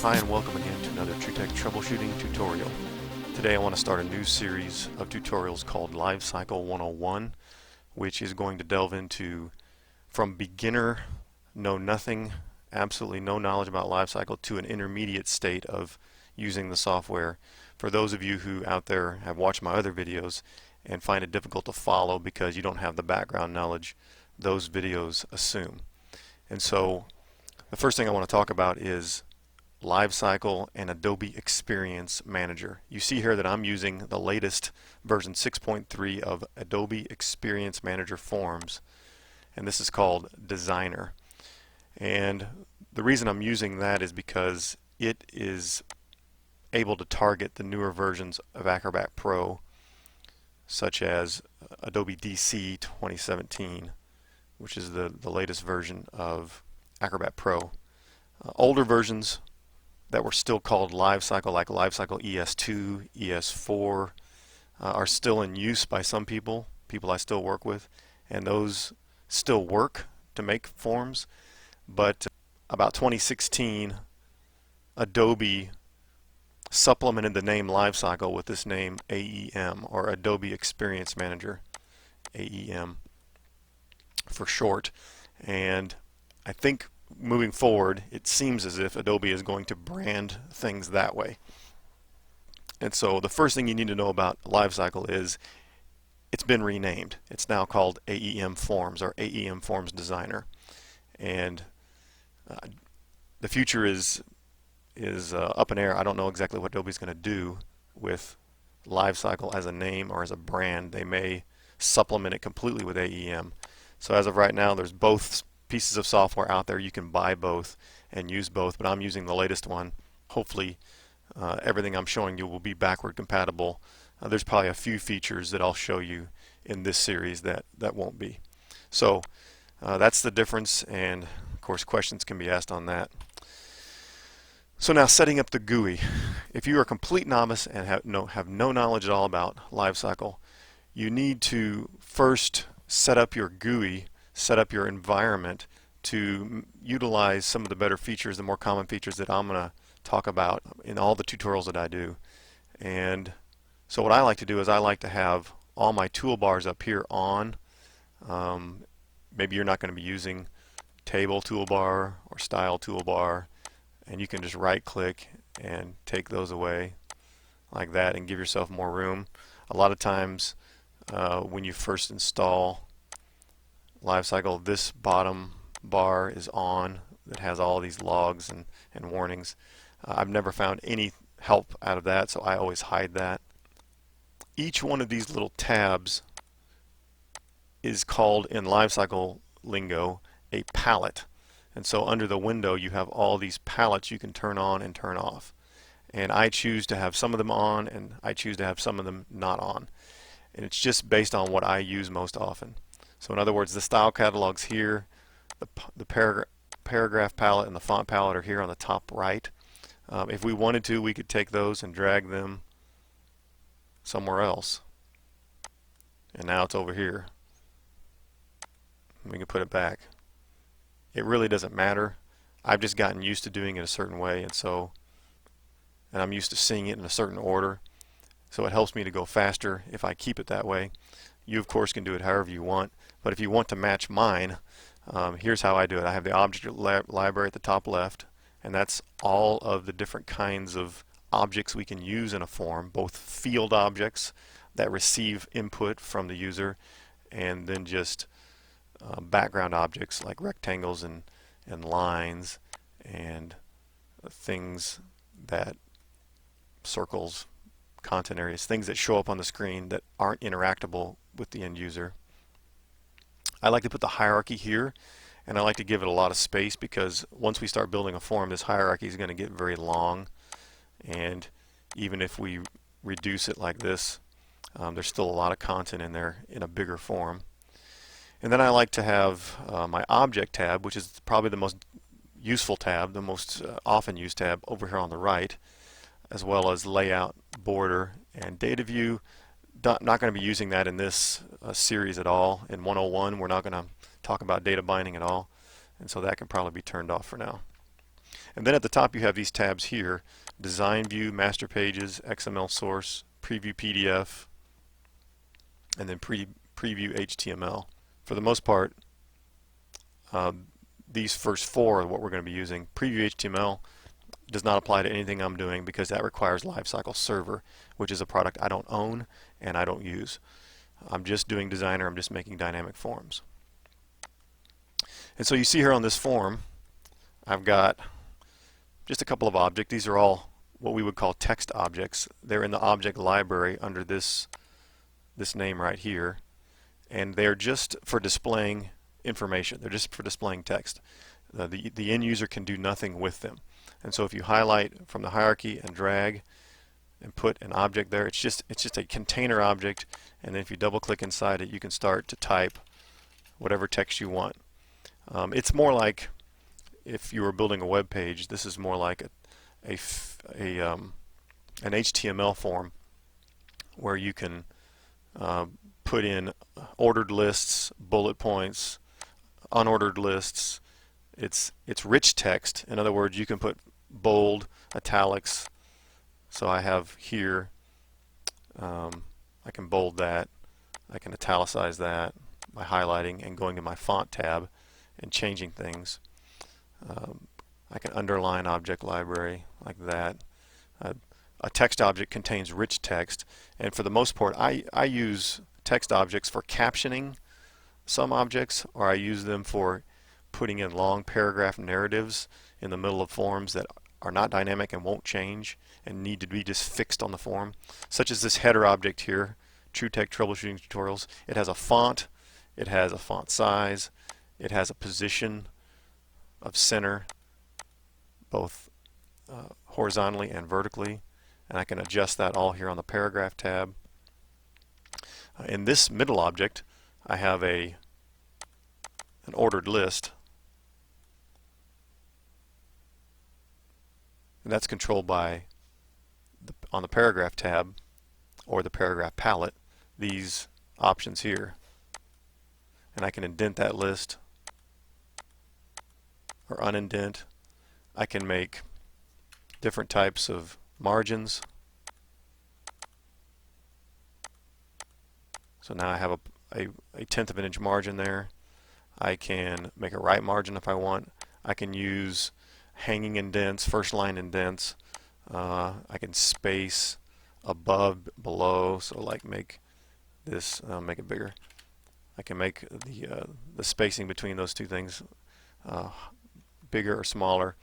Hi and welcome again to another TrueTech troubleshooting tutorial. Today I want to start a new series of tutorials called LiveCycle 101, which is going to delve into from beginner, know nothing, absolutely no knowledge about LiveCycle to an intermediate state of using the software. For those of you who out there have watched my other videos and find it difficult to follow because you don't have the background knowledge those videos assume. And so the first thing I want to talk about is LiveCycle and Adobe Experience Manager. You see here that I'm using the latest version 6.3 of Adobe Experience Manager Forms, and this is called Designer. And the reason I'm using that is because it is able to target the newer versions of Acrobat Pro, such as Adobe DC 2017, which is the latest version of Acrobat Pro. Older versions that were still called LiveCycle, like LiveCycle ES2, ES4, are still in use by some people I still work with, and those still work to make forms. But about 2016, Adobe supplemented the name LiveCycle with this name AEM, or Adobe Experience Manager, AEM for short. And I think moving forward, it seems as if Adobe is going to brand things that way. And so the first thing you need to know about LiveCycle is it's been renamed. It's now called AEM Forms, or AEM Forms Designer. And the future is up in air. I don't know exactly what Adobe's going to do with LiveCycle as a name or as a brand. They may supplement it completely with AEM. So as of right now, there's both pieces of software out there. You can buy both and use both, but I'm using the latest one. Hopefully everything I'm showing you will be backward compatible. There's probably a few features that I'll show you in this series that won't be. So that's the difference, and of course questions can be asked on that. So now, setting up the GUI. If you are a complete novice and have no knowledge at all about LiveCycle, you need to first set up your GUI, set up your environment to utilize some of the better features, the more common features that I'm going to talk about in all the tutorials that I do. And so what I like to do is I like to have all my toolbars up here on. Maybe you're not going to be using table toolbar or style toolbar, and you can just right click and take those away like that and give yourself more room. A lot of times when you first install LiveCycle, this bottom bar is on that has all these logs and warnings. I've never found any help out of that, so I always hide that. Each one of these little tabs is called, in LiveCycle lingo, a palette. And so under the window you have all these palettes you can turn on and turn off. And I choose to have some of them on, and I choose to have some of them not on. And it's just based on what I use most often. So in other words, the style catalogs here, the paragraph palette and the font palette are here on the top right. If we wanted to, we could take those and drag them somewhere else. And now it's over here. We can put it back. It really doesn't matter. I've just gotten used to doing it a certain way, and I'm used to seeing it in a certain order. So it helps me to go faster if I keep it that way. You of course can do it however you want, but if you want to match mine, here's how I do it. I have the object library at the top left, and that's all of the different kinds of objects we can use in a form, both field objects that receive input from the user, and then just background objects like rectangles and lines and things that circles, content areas, things that show up on the screen that aren't interactable with the end user. I like to put the hierarchy here, and I like to give it a lot of space, because once we start building a form, this hierarchy is going to get very long, and even if we reduce it like this, there's still a lot of content in there in a bigger form. And then I like to have my object tab, which is probably the most useful tab, the most often used tab, over here on the right, as well as layout, border, and data view. Not going to be using that in this series at all. In 101 we're not going to talk about data binding at all, and so that can probably be turned off for now. And then at the top you have these tabs here: Design View, Master Pages, XML Source, Preview PDF, and then Preview HTML. For the most part, these first four are what we're going to be using. Preview HTML does not apply to anything I'm doing because that requires LiveCycle Server, which is a product I don't own and I don't use. I'm just doing Designer. I'm just making dynamic forms. And so you see here on this form, I've got just a couple of objects. These are all what we would call text objects. They're in the object library under this name right here, and they're just for displaying information. They're just for displaying text. The end user can do nothing with them. And so if you highlight from the hierarchy and drag and put an object there, it's just a container object, and then if you double click inside it, you can start to type whatever text you want. It's more like if you were building a web page. This is more like an HTML form where you can put in ordered lists, bullet points, unordered lists. It's rich text. In other words, you can put bold, italics. So I have here, I can bold that, I can italicize that by highlighting and going to my font tab and changing things. I can underline object library like that. A text object contains rich text, and for the most part I use text objects for captioning some objects, or I use them for putting in long paragraph narratives in the middle of forms that are not dynamic and won't change and need to be just fixed on the form, such as this header object here, TrueTech Troubleshooting Tutorials. It has a font, it has a font size, it has a position of center, both horizontally and vertically, and I can adjust that all here on the paragraph tab. In this middle object, I have an ordered list, and that's controlled by on the paragraph tab or the paragraph palette, these options here, and I can indent that list or unindent. I can make different types of margins. So now I have a tenth of an inch margin there. I can make a right margin if I want. I can use hanging indents, first line indents. I can space above, below, so like make this, make it bigger. I can make the spacing between those two things bigger or smaller,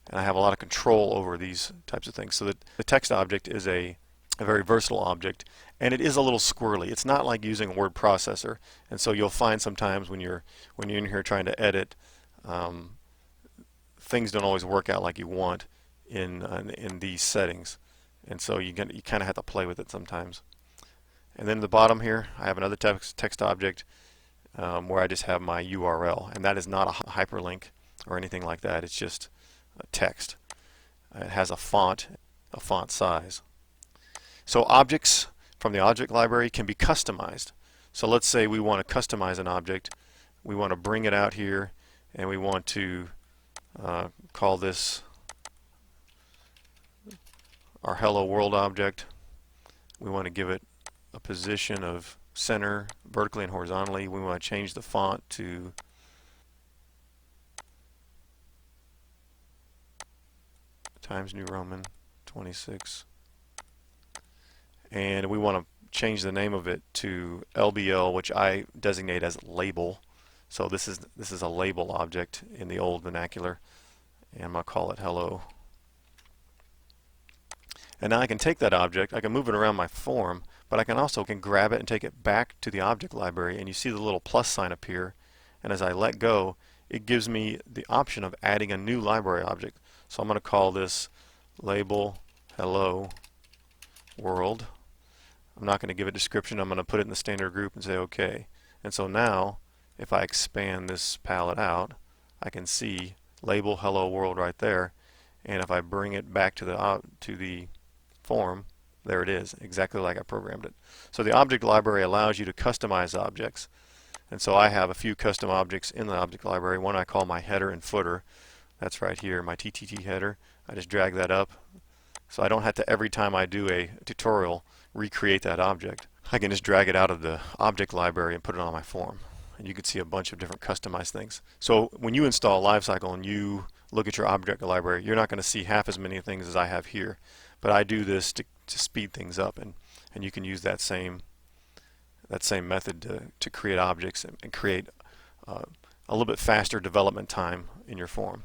and I have a lot of control over these types of things. So that the text object is a very versatile object, and it is a little squirrely. It's not like using a word processor, and so you'll find sometimes when you're in here trying to edit, things don't always work out like you want in these settings, and so you kind of have to play with it sometimes. And then at the bottom here, I have another text object where I just have my URL, and that is not a hyperlink or anything like that. It's just text. It has a font size. So objects from the object library can be customized. So let's say we want to customize an object. We want to bring it out here, and we want to call this our Hello World object. We want to give it a position of center vertically and horizontally. We want to change the font to Times New Roman 26, and we want to change the name of it to LBL, which I designate as label. So this is a label object in the old vernacular, and I'm going to call it hello. And now I can take that object, I can move it around my form, but I can also grab it and take it back to the object library, and you see the little plus sign appear, and as I let go, it gives me the option of adding a new library object. So I'm going to call this label hello world. I'm not going to give a description. I'm going to put it in the standard group and say OK. And so now if I expand this palette out, I can see label hello world right there, and if I bring it back to the form, there it is, exactly like I programmed it. So the object library allows you to customize objects, and so I have a few custom objects in the object library. One I call my header and footer. That's right here, my TTT header. I just drag that up, so I don't have to, every time I do a tutorial, recreate that object. I can just drag it out of the object library and put it on my form. And you can see a bunch of different customized things. So when you install LiveCycle and you look at your object library, you're not going to see half as many things as I have here. But I do this to speed things up, and you can use that same method to create objects and create a little bit faster development time in your form.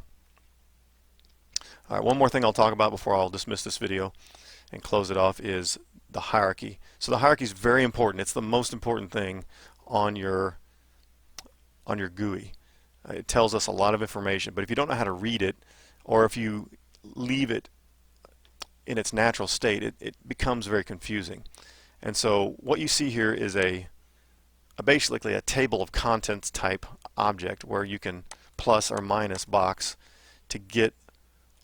All right, one more thing I'll talk about before I'll dismiss this video and close it off is the hierarchy. So the hierarchy is very important. It's the most important thing on your GUI. It tells us a lot of information, but if you don't know how to read it, or if you leave it in its natural state, it becomes very confusing. And so what you see here is basically a table of contents type object where you can plus or minus box to get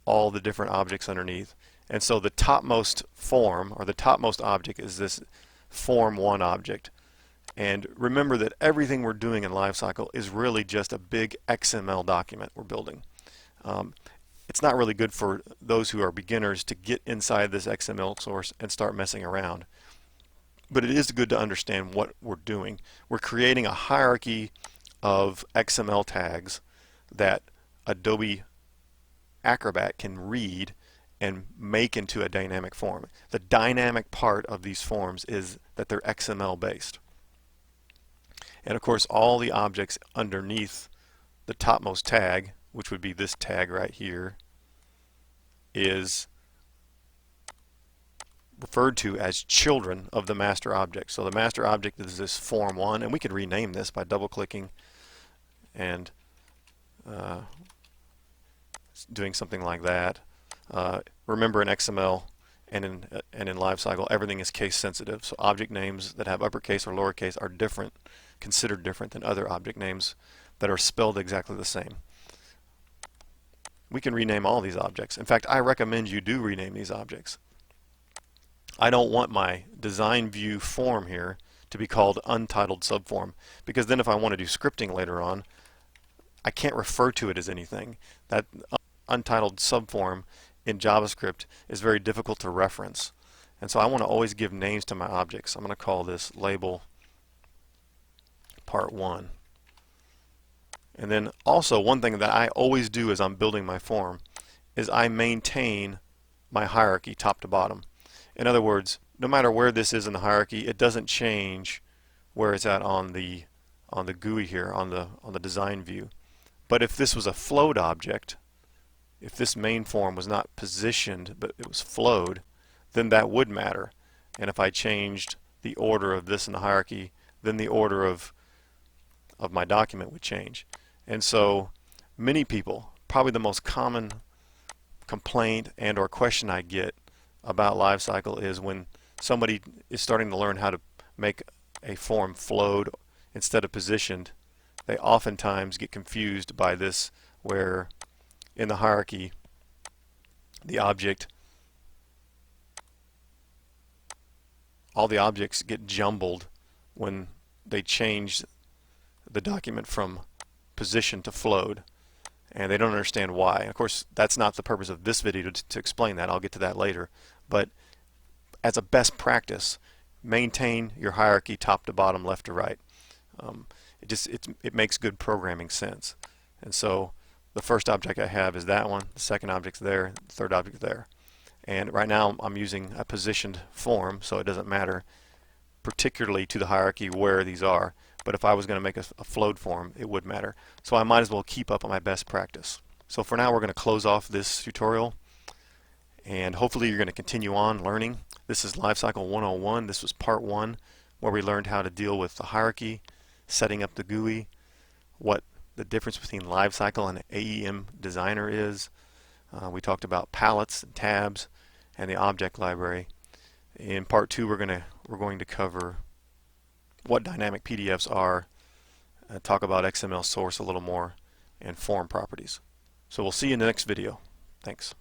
all the different objects underneath. And so the topmost form, or the topmost object, is this form 1 object. And remember that everything we're doing in LiveCycle is really just a big XML document we're building. It's not really good for those who are beginners to get inside this XML source and start messing around. But it is good to understand what we're doing. We're creating a hierarchy of XML tags that Adobe Acrobat can read and make into a dynamic form. The dynamic part of these forms is that they're XML based. And of course, all the objects underneath the topmost tag, which would be this tag right here, is referred to as children of the master object. So the master object is this form 1, and we could rename this by double clicking and doing something like that. Remember, in XML and in LiveCycle, everything is case sensitive. So object names that have uppercase or lowercase are different, considered different than other object names that are spelled exactly the same. We can rename all these objects. In fact, I recommend you do rename these objects. I don't want my design view form here to be called Untitled Subform, because then if I want to do scripting later on, I can't refer to it as anything. That Untitled Subform in JavaScript is very difficult to reference. And so I want to always give names to my objects. I'm going to call this label part 1. And then also, one thing that I always do as I'm building my form is I maintain my hierarchy top to bottom. In other words, no matter where this is in the hierarchy, it doesn't change where it's at on the GUI here, on the design view. But if this was a flowed object, if this main form was not positioned but it was flowed, then that would matter. And if I changed the order of this in the hierarchy, then the order of my document would change. And so many people, probably the most common complaint and or question I get about LiveCycle is when somebody is starting to learn how to make a form flowed instead of positioned, they oftentimes get confused by this, where in the hierarchy the object, all the objects get jumbled when they change the document from position to flowed, and they don't understand why. Of course, that's not the purpose of this video to explain that. I'll get to that later. But as a best practice, maintain your hierarchy top to bottom, left to right. It makes good programming sense. And so the first object I have is that one, the second object's there, the third object there. And right now I'm using a positioned form, so it doesn't matter particularly to the hierarchy where these are. But if I was going to make a flowed form, it would matter. So I might as well keep up on my best practice. So for now, we're going to close off this tutorial, and hopefully you're going to continue on learning. This is LiveCycle 101. This was part 1, where we learned how to deal with the hierarchy, setting up the GUI, what the difference between LiveCycle and AEM Designer is. We talked about palettes and tabs and the object library. In part 2, we're going to cover what dynamic PDFs are, talk about XML source a little more, and form properties. So we'll see you in the next video. Thanks.